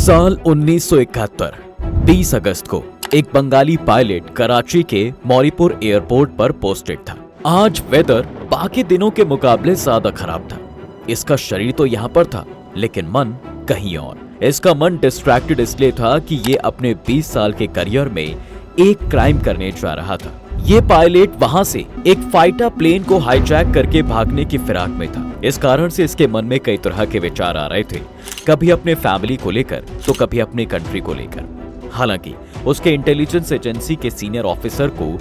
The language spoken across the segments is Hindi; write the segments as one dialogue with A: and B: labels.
A: साल 1971 20 अगस्त को एक बंगाली पायलट कराची के मौरीपुर एयरपोर्ट पर पोस्टेड था। आज वेदर बाकी दिनों के मुकाबले ज्यादा खराब था। इसका शरीर तो यहाँ पर था लेकिन मन कहीं और। इसका मन डिस्ट्रैक्टेड इसलिए था कि ये अपने 20 साल के करियर में एक क्राइम करने जा रहा था। ये पायलट वहां से एक फाइटर प्लेन को हाईजैक करके भागने की फिराक में था। इस कारण से इसके मन में कई तरह के विचार आ रहे थे, कभी अपने फैमिली को लेकर तो कभी अपने कंट्री को लेकर। हालांकि उसके इंटेलिजेंस एजेंसी के सीनियर ऑफिसर को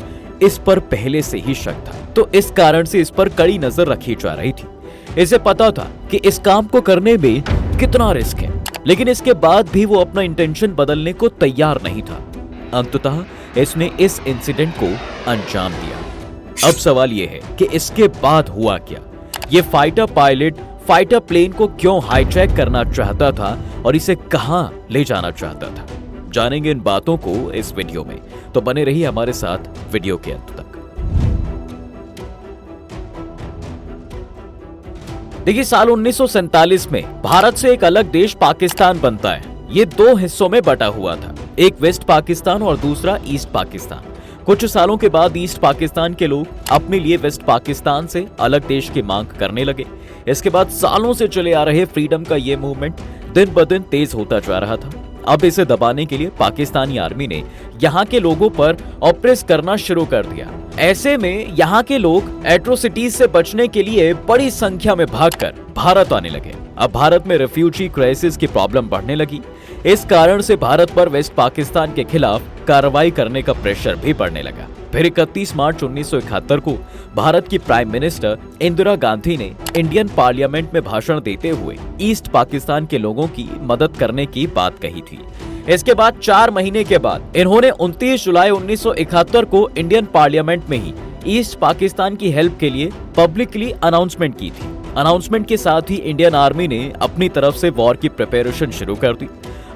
A: इस पर पहले से ही शक था, तो इस कारण से इस पर कड़ी नजर रखी जा रही थी। इसे पता था कि इस काम को करने में कितना रिस्क है, लेकिन इसके बाद भी वो अपना इंटेंशन बदलने को तैयार नहीं था। अंततः इसने इस इंसिडेंट को अंजाम दिया। अब सवाल यह है कि इसके बाद हुआ क्या। ये फाइटर पायलट फाइटर प्लेन को क्यों हाईजैक करना चाहता था और इसे कहां ले जाना चाहता था, जानेंगे इन बातों को इस वीडियो में, तो बने रहिए हमारे साथ वीडियो के अंत तक। देखिए, साल 1947 में भारत से एक अलग देश पाकिस्तान बनता है। ये दो हिस्सों में बटा हुआ था, एक वेस्ट पाकिस्तान और दूसरा ईस्ट पाकिस्तान। कुछ सालों के बाद ईस्ट पाकिस्तान के लोग अपने लिए वेस्ट पाकिस्तान से अलग देश की मांग करने लगे। इसके बाद सालों से चले आ रहे फ्रीडम का ये मूवमेंट दिन ब दिन तेज होता जा रहा था। अब इसे दबाने के लिए पाकिस्तानी आर्मी ने यहाँ के लोगों पर ऑपरेस करना शुरू कर दिया। ऐसे में यहाँ के लोग एट्रोसिटीज से बचने के लिए बड़ी संख्या में भागकर भारत आने लगे। अब भारत में रेफ्यूजी क्राइसिस की प्रॉब्लम बढ़ने लगी। इस कारण से भारत पर वेस्ट पाकिस्तान के खिलाफ कार्रवाई करने का प्रेशर भी बढ़ने लगा। फिर 31 मार्च 1971 को भारत की प्राइम मिनिस्टर इंदिरा गांधी ने इंडियन पार्लियामेंट में भाषण देते हुए ईस्ट पाकिस्तान के लोगों की मदद करने की बात कही थी। इसके बाद 4 महीने के बाद इन्होंने 29 जुलाई 1971 को इंडियन पार्लियामेंट में ही ईस्ट पाकिस्तान की हेल्प के लिए पब्लिकली अनाउंसमेंट की थी। अनाउंसमेंट के साथ ही इंडियन आर्मी ने अपनी तरफ से वॉर की प्रिपरेशन शुरू कर दी।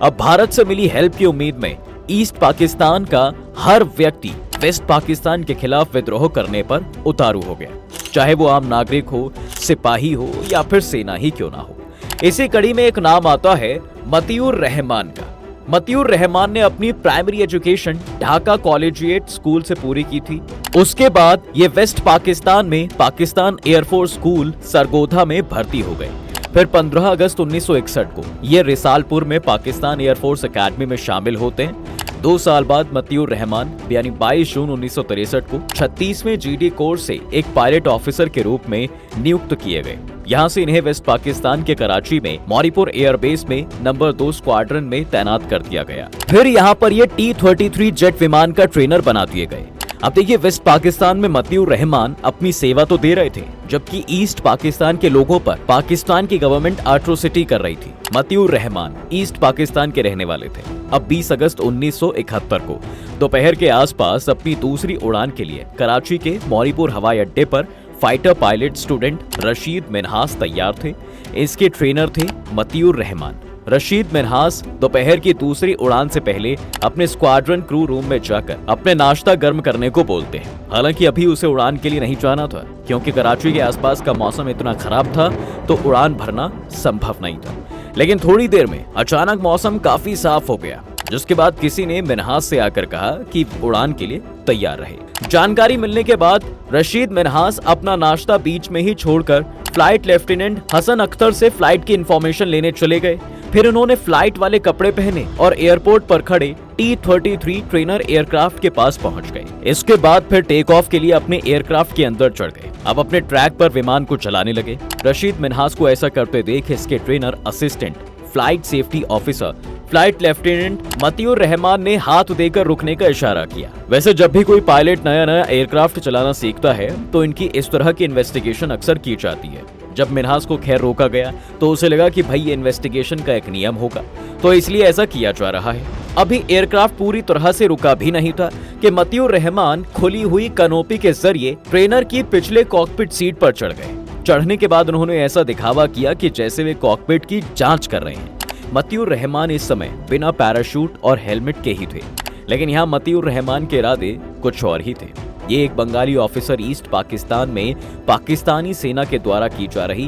A: अब भारत से मिली हेल्प की उम्मीद में ईस्ट पाकिस्तान का हर व्यक्ति वेस्ट पाकिस्तान के खिलाफ विद्रोह करने पर उतारू हो गया, चाहे वो आम नागरिक हो, सिपाही हो या फिर सेना ही क्यों ना हो। इसी कड़ी में एक नाम आता है मतियूर रहमान का। मतियूर रहमान ने अपनी primary education Dhaka collegiate school से पूरी की थी। उसके बाद ये वेस्ट पाकिस्तान में पाकिस्तान एयरफोर्स स्कूल सरगोधा में भर्ती हो गए। फिर 15 अगस्त 1961 को ये रिसालपुर में पाकिस्तान एयरफोर्स एकेडमी में शामिल होते हैं। 2 साल बाद मतियूर रहमान यानी 22 जून 1963 को 36वें जीडी कोर्स से एक पायलट ऑफिसर के रूप में नियुक्त किए गए। यहाँ से इन्हें वेस्ट पाकिस्तान के कराची में मौरीपुर एयरबेस में नंबर 2 स्क्वाड्रन में तैनात कर दिया गया। फिर यहाँ पर ये T-33 जेट विमान का ट्रेनर बना दिए गए। अब देखिए, वेस्ट पाकिस्तान में मतियूर रहमान अपनी सेवा तो दे रहे थे, जबकि ईस्ट पाकिस्तान के लोगों पर पाकिस्तान की गवर्नमेंट एट्रोसिटी कर रही थी। मतियूर रहमान ईस्ट पाकिस्तान के रहने वाले थे। अब 20 अगस्त 1971 को दोपहर के आसपास अपनी दूसरी उड़ान के लिए कराची के मौरीपुर हवाई अड्डे पर fighter pilot student Rashid Minhas तैयार थे। इसके ट्रेनर थे मतियूर रहमान। रशीद मिन्हास दोपहर की दूसरी उड़ान से पहले अपने स्क्वाड्रन क्रू रूम में जाकर अपने नाश्ता गर्म करने को बोलते हैं। हालांकि अभी उसे उड़ान के लिए नहीं जाना था, क्योंकि कराची के आसपास का मौसम इतना खराब था तो उड़ान भरना संभव नहीं था। लेकिन थोड़ी देर में अचानक मौसम काफी साफ हो गया, जिसके बाद किसी ने मिन्हास से आकर कहा कि उड़ान के लिए तैयार रहे। जानकारी मिलने के बाद रशीद मिन्हास अपना नाश्ता बीच में ही छोड़कर फ्लाइट लेफ्टिनेंट हसन अख्तर से फ्लाइट की इंफॉर्मेशन लेने चले गए। फिर उन्होंने फ्लाइट वाले कपड़े पहने और एयरपोर्ट पर खड़े T-33 ट्रेनर एयरक्राफ्ट के पास पहुंच गए। इसके बाद फिर टेक ऑफ के लिए अपने एयरक्राफ्ट के अंदर चढ़ गए। अब अपने ट्रैक पर विमान को चलाने लगे। रशीद मिन्हास को ऐसा करते देख इसके trainer assistant flight safety officer flight lieutenant Matiur Rahman ने हाथ देकर रुकने का इशारा किया। वैसे जब भी कोई पायलट नया एयरक्राफ्ट चलाना सीखता है तो इनकी इस तरह की इन्वेस्टिगेशन अक्सर की जाती है। जब मिन्हास को खैर रोका गया तो उसे लगा कि भाई ये इन्वेस्टिगेशन का एक नियम होगा, तो इसलिए ऐसा किया जा रहा है। अभी एयरक्राफ्ट पूरी तरह से रुका भी नहीं था कि मतियूर रहमान खुली हुई कनोपी के जरिए ट्रेनर की पिछले कॉकपिट सीट पर चढ़ गए। चढ़ने के बाद उन्होंने ऐसा दिखावा किया कि जैसे वे कॉकपिट की जांच कर रहे हैं। मतियूर रहमान इस समय बिना पैराशूट और हेलमेट के ही थे, लेकिन यहाँ मतियूर रहमान के इरादे कुछ और ही थे। ये एक बंगाली ऑफिसर ईस्ट पाकिस्तान में पाकिस्तानी सेना के द्वारा की जा रही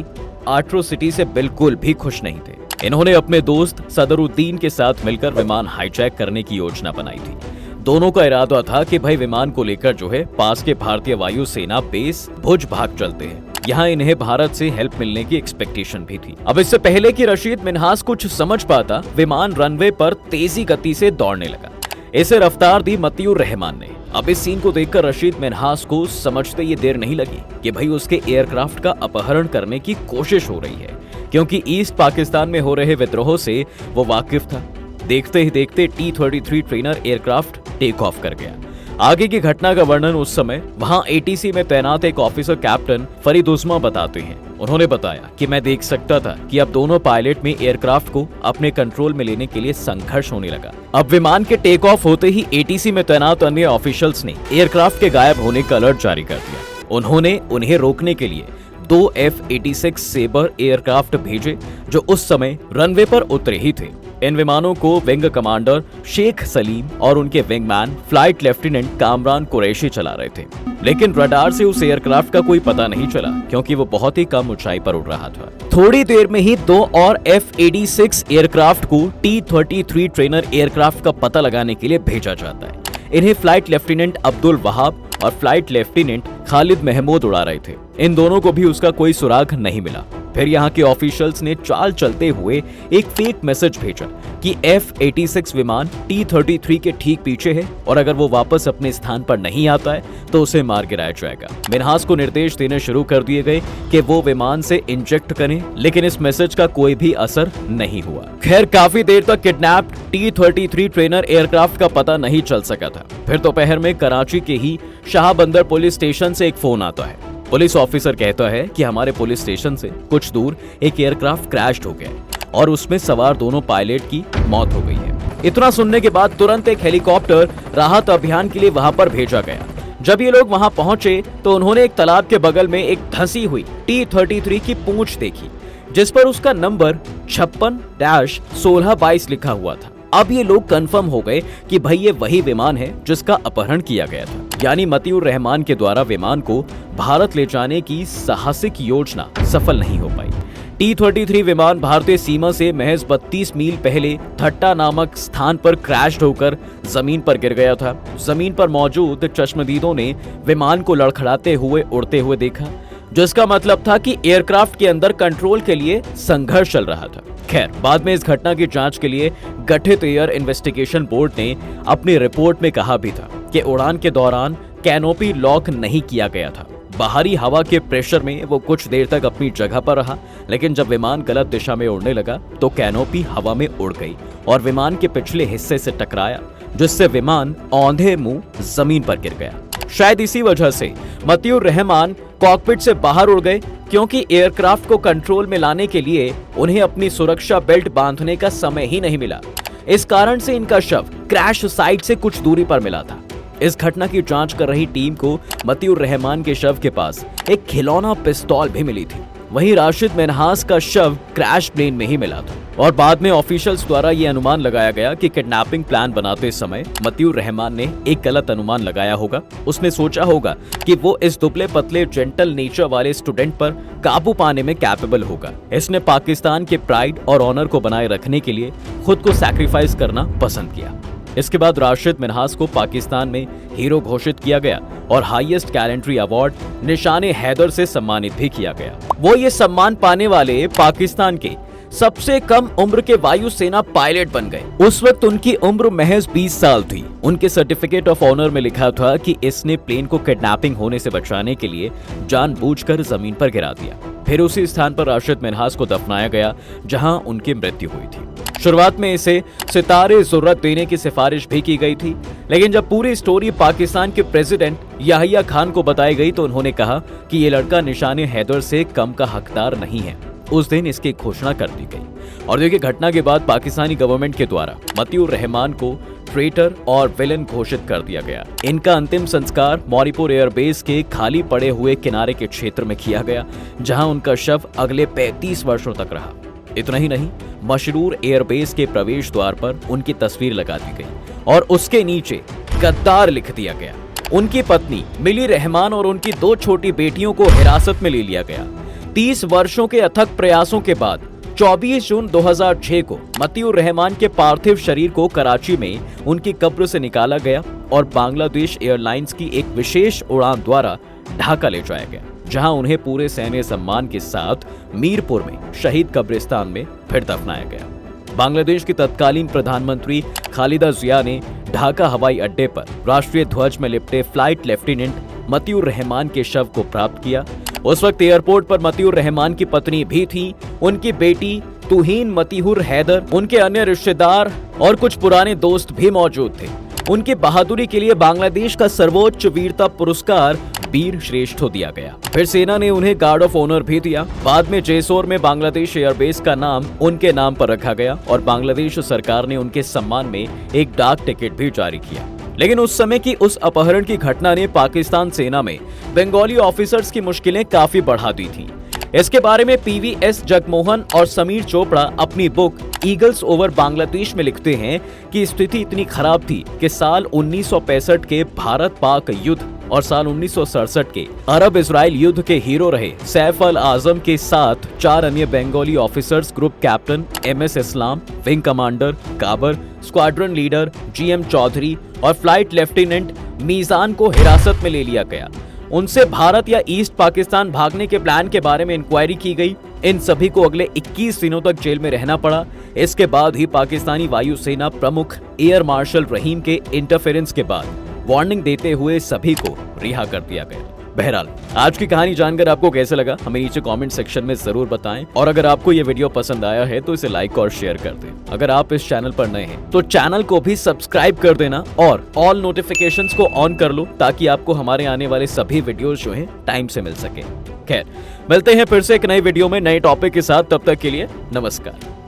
A: एट्रोसिटी से बिल्कुल भी खुश नहीं थे। इन्होंने अपने दोस्त सदरुद्दीन के साथ मिलकर विमान हाईजैक करने की योजना बनाई थी। दोनों का इरादा था कि भाई विमान को लेकर जो है पास के भारतीय वायु सेना बेस भुज भाग चलते हैं। यहाँ इन्हें भारत से हेल्प मिलने की एक्सपेक्टेशन भी थी। अब इससे पहले कि रशीद मिन्हास कुछ समझ पाता, विमान रनवे पर तेजी गति से दौड़ने लगा। इसे रफ्तार दी मतियूर रहमान ने। अब इस सीन को देखकर रशीद मिन्हास को समझते ये देर नहीं लगी कि भाई उसके एयरक्राफ्ट का अपहरण करने की कोशिश हो रही है, क्योंकि ईस्ट पाकिस्तान में हो रहे विद्रोह से वो वाकिफ था। देखते ही देखते T-33 trainer aircraft take off कर गया। आगे की घटना का वर्णन उस समय वहां ATC में तैनात एक ऑफिसर कैप्टन फरीद उस्मा बताते हैं। उन्होंने बताया कि मैं देख सकता था कि अब दोनों पायलट में एयरक्राफ्ट को अपने कंट्रोल में लेने के लिए संघर्ष होने लगा। अब विमान के टेक ऑफ होते ही ATC में तैनात अन्य ऑफिशियल्स ने एयरक्राफ्ट के गायब होने का अलर्ट जारी कर दिया। उन्होंने उन्हें रोकने के लिए 2 F-86 सेबर एयरक्राफ्ट भेजे जो उस समय रनवे पर उतरे ही थे। इन विमानों को विंग कमांडर शेख सलीम और उनके wingman flight lieutenant Kamran Qureshi चला रहे थे, लेकिन रडार से उस एयरक्राफ्ट का कोई पता नहीं चला क्योंकि वो बहुत ही कम ऊंचाई पर उड़ रहा था। थोड़ी देर में ही 2 और F-86 एयरक्राफ्ट को T-33 ट्रेनर एयरक्राफ्ट का पता लगाने के लिए भेजा जाता है। इन्हें फ्लाइट लेफ्टिनेंट अब्दुल वहाब और फ्लाइट लेफ्टिनेंट खालिद महमूद उड़ा रहे थे। इन दोनों को भी उसका कोई सुराग नहीं मिला। फिर यहाँ के ऑफिशियल्स ने चाल चलते हुए एक फेक मैसेज भेजा कि F-86 विमान T-33 के ठीक पीछे है और अगर वो वापस अपने स्थान पर नहीं आता है तो उसे मार गिराया जाएगा। मिन्हास को निर्देश देने शुरू कर दिए गए कि वो विमान से इंजेक्ट करें, लेकिन इस मैसेज का कोई भी असर नहीं हुआ। खैर, काफी देर तक किडनैप्ड T-33 ट्रेनर एयरक्राफ्ट का पता नहीं चल सका था। फिर दोपहर में कराची के ही शाहबंदर पुलिस स्टेशन से एक फोन आता है। पुलिस ऑफिसर कहता है कि हमारे पुलिस स्टेशन से कुछ दूर एक एयरक्राफ्ट क्रैश हो गया और उसमें सवार दोनों पायलट की मौत हो गई है। इतना सुनने के बाद तुरंत एक हेलीकॉप्टर राहत अभियान के लिए वहां पर भेजा गया। जब ये लोग वहां पहुंचे तो उन्होंने एक तालाब के बगल में एक धंसी हुई T-33 की पूंछ देखी, जिस पर उसका नंबर 56-1622 लिखा हुआ था। अब ये लोग कंफर्म हो गए कि भाई ये वही विमान है जिसका अपहरण किया गया था, यानी मतियूर रहमान के द्वारा विमान को भारत ले जाने की साहसिक योजना सफल नहीं हो पाई। T-33 विमान भारतीय सीमा से महज 32 मील पहले थट्टा नामक स्थान पर क्रैश होकर जमीन पर गिर गया था। जमीन पर मौजूद चश्मदीदों ने विमान को लड़खड़ाते हुए उड़ते हुए देखा, जिसका मतलब था कि एयरक्राफ्ट के अंदर कंट्रोल के लिए संघर्ष चल रहा था। खैर, बाद में इस घटना की जांच के लिए गठित एयर इन्वेस्टिगेशन बोर्ड ने अपनी रिपोर्ट में कहा भी था कि उड़ान के दौरान कैनोपी लॉक नहीं किया गया था। बाहरी हवा के प्रेशर में वो कुछ देर तक अपनी जगह पर रहा, लेकिन जब विमान गलत दिशा में उड़ने लगा तो कैनोपी हवा में उड़ गई और विमान के पिछले हिस्से से टकराया, जिससे विमान औंधे मुंह जमीन पर गिर गया। शायद इसी वजह से मतियूर रहमान कॉकपिट से बाहर उड़ गए, क्योंकि एयरक्राफ्ट को कंट्रोल में लाने के लिए उन्हें अपनी सुरक्षा बेल्ट बांधने का समय ही नहीं मिला। इस कारण से इनका शव क्रैश साइट से कुछ दूरी पर मिला था। इस घटना की जांच कर रही टीम को मतियूर रहमान के शव के पास एक खिलौना पिस्तौल भी मिली थी। वहीं राशिद मिन्हास का शव क्रैश प्लेन में ही मिला था और बाद में ऑफिशियल्स द्वारा ये अनुमान लगाया गया कि किडनैपिंग प्लान बनाते समय मतियूर रहमान ने एक गलत अनुमान लगाया होगा। उसने सोचा होगा कि वो इस दुबले पतले जेंटल नेचर वाले स्टूडेंट पर काबू पाने में कैपेबल होगा। इसने पाकिस्तान के प्राइड और ऑनर को बनाए रखने के लिए खुद को सैक्रिफाइस करना पसंद किया। इसके बाद राशिद मिन्हास को पाकिस्तान में हीरो घोषित किया गया और हाईएस्ट गैलेंट्री अवार्ड निशाने हैदर से सम्मानित भी किया गया। वो ये सम्मान पाने वाले पाकिस्तान के सबसे कम उम्र के वायुसेना पायलट बन गए। उस वक्त उनकी उम्र महज 20 साल थी। उनके सर्टिफिकेट ऑफ ऑनर में लिखा था कि इसने प्लेन को किडनैपिंग होने से बचाने के लिए जानबूझकर जमीन पर गिरा दिया। फिर उसी स्थान पर राशिद मिन्हास को दफनाया गया जहां उनकी मृत्यु हुई थी। शुरुआत में इसे सितारे ज़ुर्रत देने की सिफारिश भी की गई थी, लेकिन जब पूरी स्टोरी पाकिस्तान के प्रेसिडेंट याहिया खान को बताई गई तो उन्होंने कहा कि ये लड़का निशाने हैदर से कम का हकदार नहीं है। उस दिन इसकी घोषणा कर दी गई और देखिए, घटना के बाद पाकिस्तानी गवर्नमेंट के द्वारा मतियूर रहमान को ट्रेटर और विलन घोषित कर दिया गया। इनका अंतिम संस्कार मौरीपुर एयरबेस के खाली पड़े हुए किनारे के क्षेत्र में किया गया, जहां उनका शव अगले 35 वर्षों तक रहा। इतना ही नहीं, मशरूर एयरबेस के प्रवेश द्वार पर उनकी तस्वीर लगा दी गई और उसके नीचे गद्दार लिख दिया गया। उनकी पत्नी मिली रहमान और उनकी 2 छोटी बेटियों को हिरासत में ले लिया गया। 30 वर्षों के अथक प्रयासों के बाद 24 जून 2006 को मतीउर रहमान के पार्थिव शरीर को कराची में उनकी कब्र से निकाला गया और बांग्लादेश एयरलाइंस की एक विशेष उड़ान द्वारा ढाका ले जाया गया, जहां उन्हें पूरे सैन्य सम्मान के साथ मीरपुर में शहीद कब्रिस्तान में फिर दफनाया गया। बांग्लादेश की तत्कालीन प्रधानमंत्री खालिदा जिया ने ढाका हवाई अड्डे पर राष्ट्रीय ध्वज में लिपटे फ्लाइट लेफ्टिनेंट मतीउर रहमान के शव को प्राप्त किया। उस वक्त एयरपोर्ट पर मतीउर रहमान की पत्नी भी थी, उनकी बेटी तुहीन मतीहुर हैदर, उनके अन्य रिश्तेदार और कुछ पुराने दोस्त भी मौजूद थे। उनकी बहादुरी के लिए बांग्लादेश का सर्वोच्च वीरता पुरस्कार वीर श्रेष्ठ दिया गया। फिर सेना ने उन्हें गार्ड ऑफ ऑनर भी दिया। बाद में जेसोर में बांग्लादेश एयरबेस का नाम उनके नाम पर रखा गया और बांग्लादेश सरकार ने उनके सम्मान में एक डाक टिकट भी जारी किया। लेकिन उस समय की उस अपहरण की घटना ने पाकिस्तान सेना में बंगाली ऑफिसर्स की मुश्किलें काफी बढ़ा दी थी। इसके बारे में PVS जगमोहन और समीर चोपड़ा अपनी बुक ईगल्स ओवर बांग्लादेश में लिखते हैं कि स्थिति इतनी खराब थी कि साल 1965 के भारत पाक युद्ध और साल 1967 के अरब इजराइल युद्ध के हीरो रहे सैफ अल आजम के साथ 4 अन्य Bengali officers, group captain MS इस्लाम, विंग कमांडर काबर, स्क्वाड्रन लीडर GM चौधरी और फ्लाइट लेफ्टिनेंट मीजान को हिरासत में ले लिया गया। उनसे भारत या ईस्ट पाकिस्तान भागने के प्लान के बारे में इंक्वायरी की गई। इन सभी को अगले 21 दिनों तक जेल में रहना पड़ा। इसके बाद ही पाकिस्तानी वायुसेना प्रमुख एयर मार्शल रहीम के इंटरफेरेंस के बाद वार्निंग देते हुए सभी को रिहा कर दिया गया। बहरहाल आज की कहानी जानकर आपको कैसे लगा हमें नीचे कमेंट सेक्शन में जरूर बताएं और अगर आपको ये वीडियो पसंद आया है तो इसे लाइक और शेयर कर दें। अगर आप इस चैनल पर नए हैं तो चैनल को भी सब्सक्राइब कर देना और ऑल नोटिफिकेशंस को ऑन कर लो ताकि आपको हमारे आने वाले सभी वीडियोस जो हैं टाइम से मिल सके। खैर मिलते हैं फिर से एक नई वीडियो में नए टॉपिक के साथ, तब तक के लिए नमस्कार।